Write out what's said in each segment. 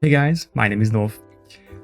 Hey guys, my name is Nov.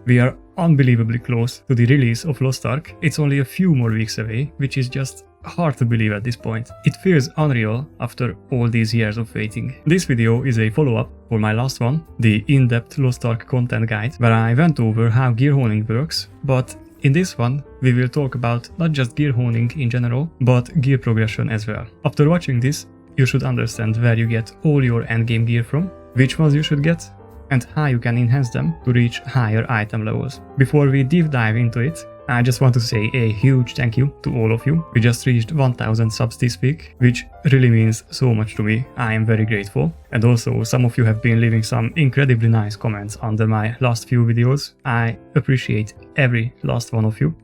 We are unbelievably close to the release of Lost Ark. It's only a few more weeks away, which is just hard to believe at this point. It feels unreal after all these years of waiting. This video is a follow-up for my last one, the in-depth Lost Ark content guide, where I went over how gear honing works, but in this one, we will talk about not just gear honing in general, but gear progression as well. After watching this, you should understand where you get all your endgame gear from, which ones you should get, and how you can enhance them to reach higher item levels. Before we deep dive into it, I just want to say a huge thank you to all of you. We just reached 1000 subs this week, which really means so much to me. I am very grateful. And also, some of you have been leaving some incredibly nice comments under my last few videos. I appreciate every last one of you.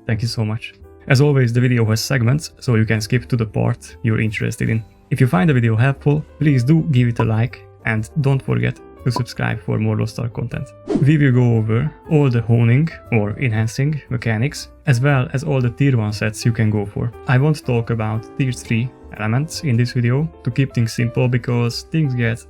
Thank you so much. As always, the video has segments, so you can skip to the part you're interested in. If you find the video helpful, please do give it a like and don't forget to subscribe for more Lost Ark content. We will go over all the honing or enhancing mechanics, as well as all the tier 1 sets you can go for. I won't talk about tier 3 elements in this video to keep things simple, because things get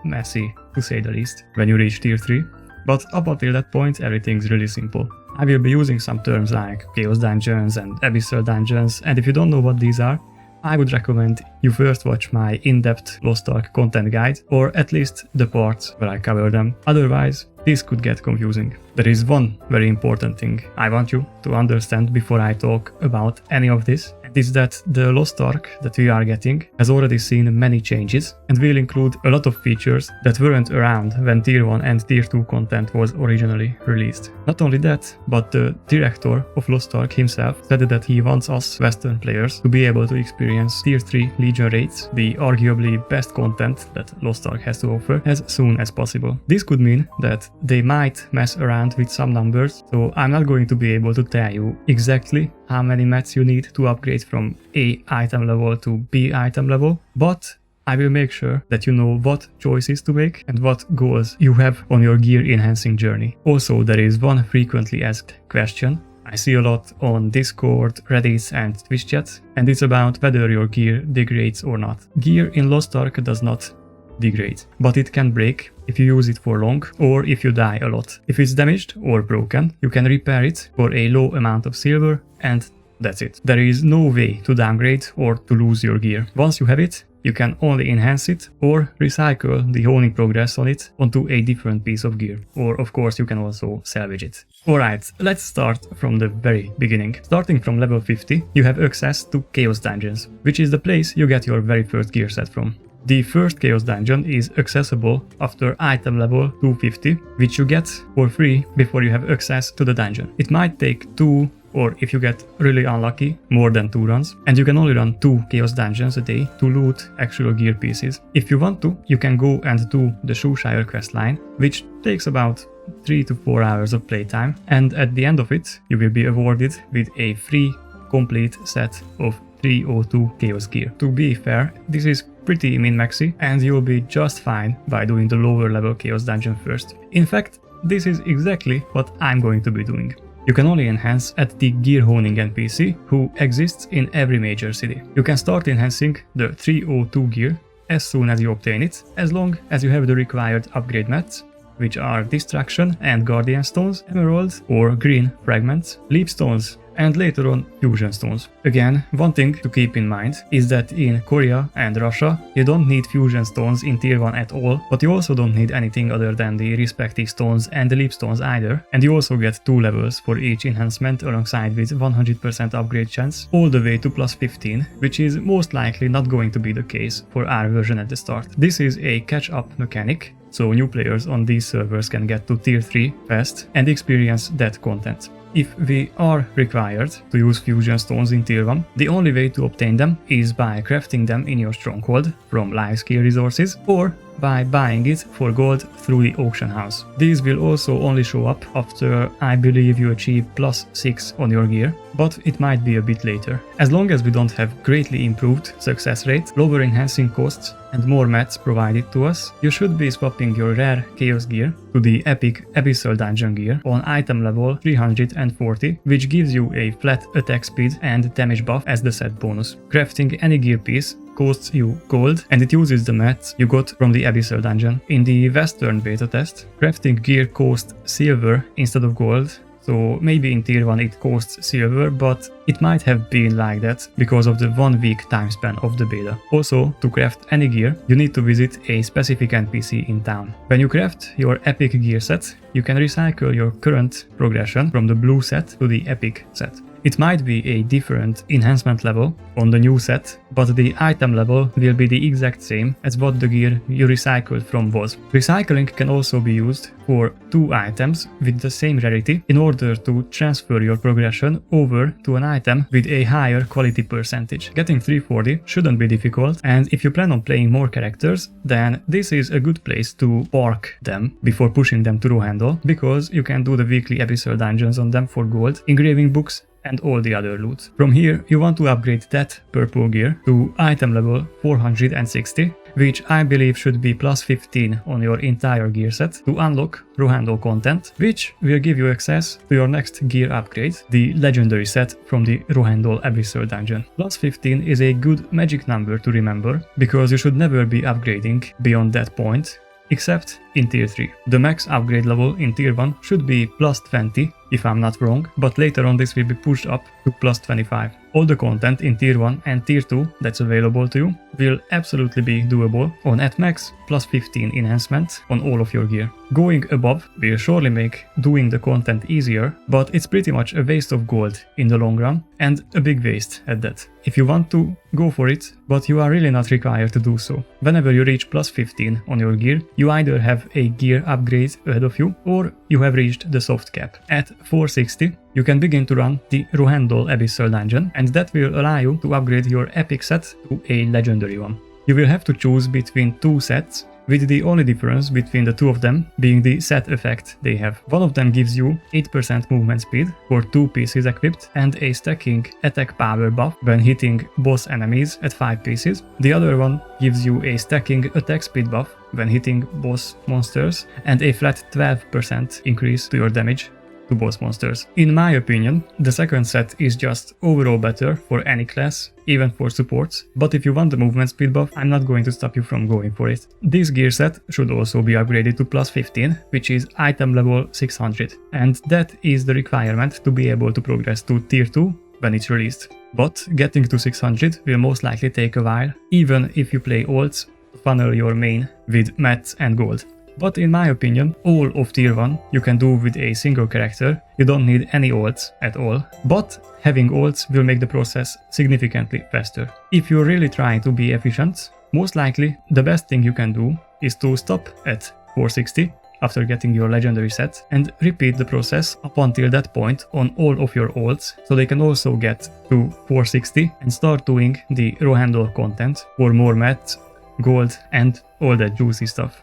messy, to say the least, when you reach tier 3. But up until that point, everything's really simple. I will be using some terms like Chaos Dungeons and Abyssal Dungeons, and if you don't know what these are, I would recommend you first watch my in-depth Lost Ark content guide, or at least the parts where I cover them. Otherwise, this could get confusing. There is one very important thing I want you to understand before I talk about any of this. It is that the Lost Ark that we are getting has already seen many changes and will include a lot of features that weren't around when Tier 1 and Tier 2 content was originally released. Not only that, but the director of Lost Ark himself said that he wants us Western players to be able to experience Tier 3 Legion raids, the arguably best content that Lost Ark has to offer, as soon as possible. This could mean that they might mess around with some numbers, so I'm not going to be able to tell you exactly how many mats you need to upgrade from A item level to B item level, but I will make sure that you know what choices to make and what goals you have on your gear enhancing journey. Also, there is one frequently asked question I see a lot on Discord, Reddit and Twitch chat, and it's about whether your gear degrades or not. Gear in Lost Ark does not degrade, but it can break if you use it for long or if you die a lot. If it's damaged or broken, you can repair it for a low amount of silver, and that's it. There is no way to downgrade or to lose your gear. Once you have it, you can only enhance it or recycle the honing progress on it onto a different piece of gear. Or of course you can also salvage it. Alright, let's start from the very beginning. Starting from level 50, you have access to Chaos Dungeons, which is the place you get your very first gear set from. The first Chaos Dungeon is accessible after item level 250, which you get for free before you have access to the dungeon. It might take 2, or if you get really unlucky, more than 2 runs, and you can only run 2 Chaos Dungeons a day to loot actual gear pieces. If you want to, you can go and do the Shoeshire questline, which takes about 3 to 4 hours of playtime, and at the end of it, you will be awarded with a free complete set of 302 Chaos gear. To be fair, this is pretty min-maxy, and you'll be just fine by doing the lower level Chaos Dungeon first. In fact, this is exactly what I'm going to be doing. You can only enhance at the gear honing NPC, who exists in every major city. You can start enhancing the 302 gear as soon as you obtain it, as long as you have the required upgrade mats, which are Distraction and Guardian Stones, Emerald or Green Fragments, Leap Stones, and later on Fusion Stones. Again, one thing to keep in mind is that in Korea and Russia, you don't need Fusion Stones in Tier 1 at all, but you also don't need anything other than the respective stones and the Leap Stones either, and you also get 2 levels for each enhancement alongside with 100% upgrade chance, all the way to plus 15, which is most likely not going to be the case for our version at the start. This is a catch-up mechanic, so new players on these servers can get to Tier 3 fast and experience that content. If we are required to use Fusion Stones in Tier 1, the only way to obtain them is by crafting them in your stronghold from life skill resources, or by buying it for gold through the auction house. These will also only show up after, I believe, you achieve plus 6 on your gear, but it might be a bit later. As long as we don't have greatly improved success rate, lower enhancing costs and more mats provided to us, you should be swapping your rare Chaos gear to the epic Abyssal Dungeon gear on item level 340, which gives you a flat attack speed and damage buff as the set bonus. Crafting any gear piece costs you gold, and it uses the mats you got from the Abyssal dungeon. In the Western beta test, crafting gear cost silver instead of gold, so maybe in tier 1 it costs silver, but it might have been like that because of the 1 week time span of the beta. Also, to craft any gear, you need to visit a specific NPC in town. When you craft your epic gear set, you can recycle your current progression from the blue set to the epic set. It might be a different enhancement level on the new set, but the item level will be the exact same as what the gear you recycled from was. Recycling can also be used for 2 items with the same rarity in order to transfer your progression over to an item with a higher quality percentage. Getting 340 shouldn't be difficult, and if you plan on playing more characters, then this is a good place to park them before pushing them to Rohandel, because you can do the weekly Abyssal dungeons on them for gold, engraving books, and all the other loot. From here, you want to upgrade that purple gear to item level 460, which I believe should be plus 15 on your entire gear set to unlock Rohandel content, which will give you access to your next gear upgrade, the legendary set from the Rohandel Abyssal dungeon. Plus 15 is a good magic number to remember, because you should never be upgrading beyond that point, except in tier 3. The max upgrade level in tier 1 should be plus 20, if I'm not wrong, but later on this will be pushed up to plus 25. All the content in tier 1 and tier 2 that's available to you will absolutely be doable on at max plus 15 enhancement on all of your gear. Going above will surely make doing the content easier, but it's pretty much a waste of gold in the long run, and a big waste at that. If you want to, go for it, but you are really not required to do so. Whenever you reach plus 15 on your gear, you either have a gear upgrade ahead of you, or you have reached the soft cap. At 460, you can begin to run the Rohandel Abyssal dungeon, and that will allow you to upgrade your epic set to a legendary one. You will have to choose between 2 sets, with the only difference between the 2 of them being the set effect they have. One of them gives you 8% movement speed for 2 pieces equipped and a stacking attack power buff when hitting boss enemies at 5 pieces. The other one gives you a stacking attack speed buff when hitting boss monsters and a flat 12% increase to your damage to boss monsters. In my opinion, the second set is just overall better for any class, even for supports, but if you want the movement speed buff, I'm not going to stop you from going for it. This gear set should also be upgraded to plus 15, which is item level 600, and that is the requirement to be able to progress to tier 2 when it's released. But getting to 600 will most likely take a while, even if you play alts to funnel your main with mats and gold. But in my opinion, all of tier 1 you can do with a single character, you don't need any ults at all, but having ults will make the process significantly faster. If you're really trying to be efficient, most likely the best thing you can do is to stop at 460 after getting your legendary set and repeat the process up until that point on all of your ults, so they can also get to 460 and start doing the Rohandel content for more mats, gold and all that juicy stuff.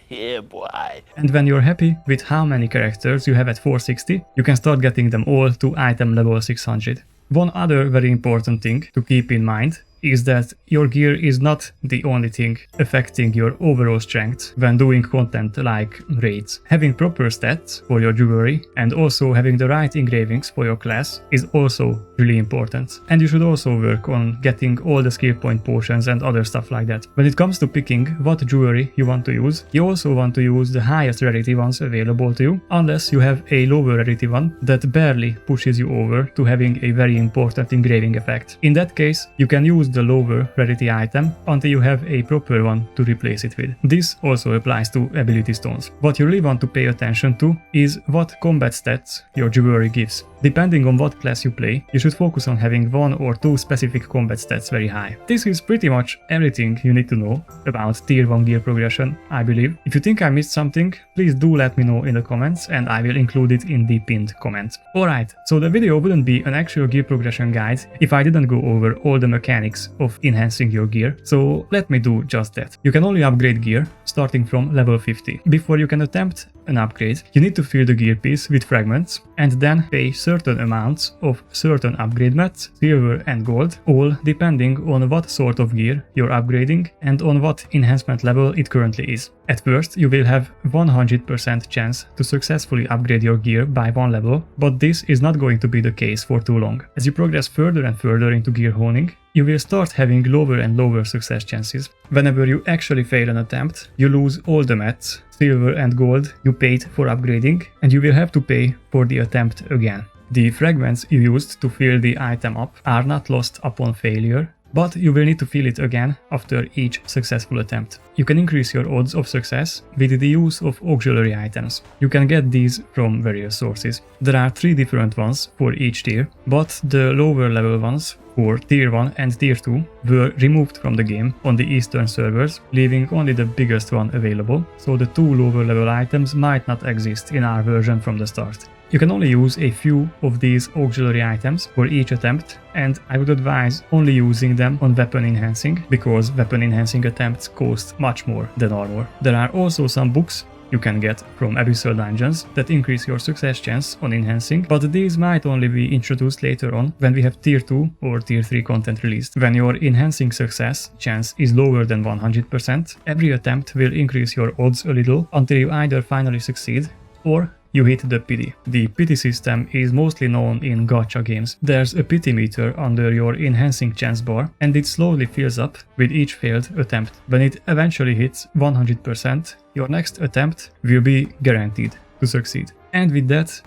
Yeah, boy. And when you're happy with how many characters you have at 460, you can start getting them all to item level 600. One other very important thing to keep in mind is that your gear is not the only thing affecting your overall strength when doing content like raids. Having proper stats for your jewelry and also having the right engravings for your class is also really important. And you should also work on getting all the skill point potions and other stuff like that. When it comes to picking what jewelry you want to use, you also want to use the highest rarity ones available to you, unless you have a lower rarity one that barely pushes you over to having a very important engraving effect. In that case, you can use the lower rarity item until you have a proper one to replace it with. This also applies to ability stones. What you really want to pay attention to is what combat stats your jewelry gives. Depending on what class you play, you should focus on having 1 or 2 specific combat stats very high. This is pretty much everything you need to know about tier 1 gear progression, I believe. If you think I missed something, please do let me know in the comments and I will include it in the pinned comment. Alright, so the video wouldn't be an actual gear progression guide if I didn't go over all the mechanics of enhancing your gear, so let me do just that. You can only upgrade gear starting from level 50. Before you can attempt an upgrade, you need to fill the gear piece with fragments and then pay certain amounts of certain upgrade mats, silver and gold, all depending on what sort of gear you're upgrading and on what enhancement level it currently is. At first, you will have 100% chance to successfully upgrade your gear by one level, but this is not going to be the case for too long. As you progress further and further into gear honing, you will start having lower and lower success chances. Whenever you actually fail an attempt, you lose all the mats, silver and gold you paid for upgrading, and you will have to pay for the attempt again. The fragments you used to fill the item up are not lost upon failure, but you will need to fill it again after each successful attempt. You can increase your odds of success with the use of auxiliary items. You can get these from various sources. There are 3 different ones for each tier, but the lower level ones for tier 1 and tier 2 were removed from the game on the eastern servers, leaving only the biggest one available, so the 2 lower level items might not exist in our version from the start. You can only use a few of these auxiliary items for each attempt, and I would advise only using them on weapon enhancing, because weapon enhancing attempts cost much more than armor. There are also some books you can get from Abyssal Dungeons that increase your success chance on enhancing, but these might only be introduced later on when we have tier 2 or tier 3 content released. When your enhancing success chance is lower than 100%, every attempt will increase your odds a little until you either finally succeed or you hit the pity. The pity system is mostly known in gacha games. There's a pity meter under your enhancing chance bar, and it slowly fills up with each failed attempt. When it eventually hits 100%, your next attempt will be guaranteed to succeed. And with that,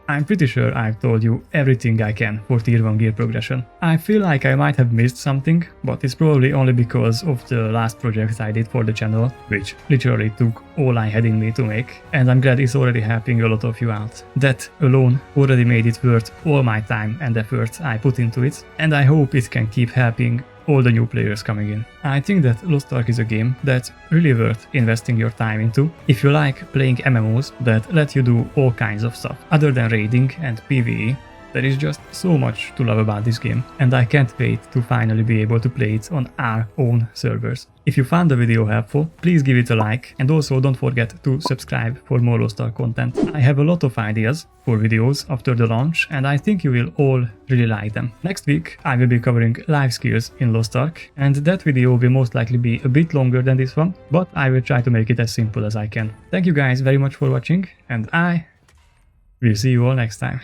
I'm pretty sure I've told you everything I can for tier 1 gear progression. I feel like I might have missed something, but it's probably only because of the last project I did for the channel, which literally took all I had in me to make, and I'm glad it's already helping a lot of you out. That alone already made it worth all my time and effort I put into it, and I hope it can keep helping all the new players coming in. I think that Lost Ark is a game that's really worth investing your time into if you like playing MMOs that let you do all kinds of stuff. Other than raiding and PvE, there is just so much to love about this game, and I can't wait to finally be able to play it on our own servers. If you found the video helpful, please give it a like, and also don't forget to subscribe for more Lost Ark content. I have a lot of ideas for videos after the launch, and I think you will all really like them. Next week I will be covering life skills in Lost Ark, and that video will most likely be a bit longer than this one, but I will try to make it as simple as I can. Thank you guys very much for watching, and I will see you all next time.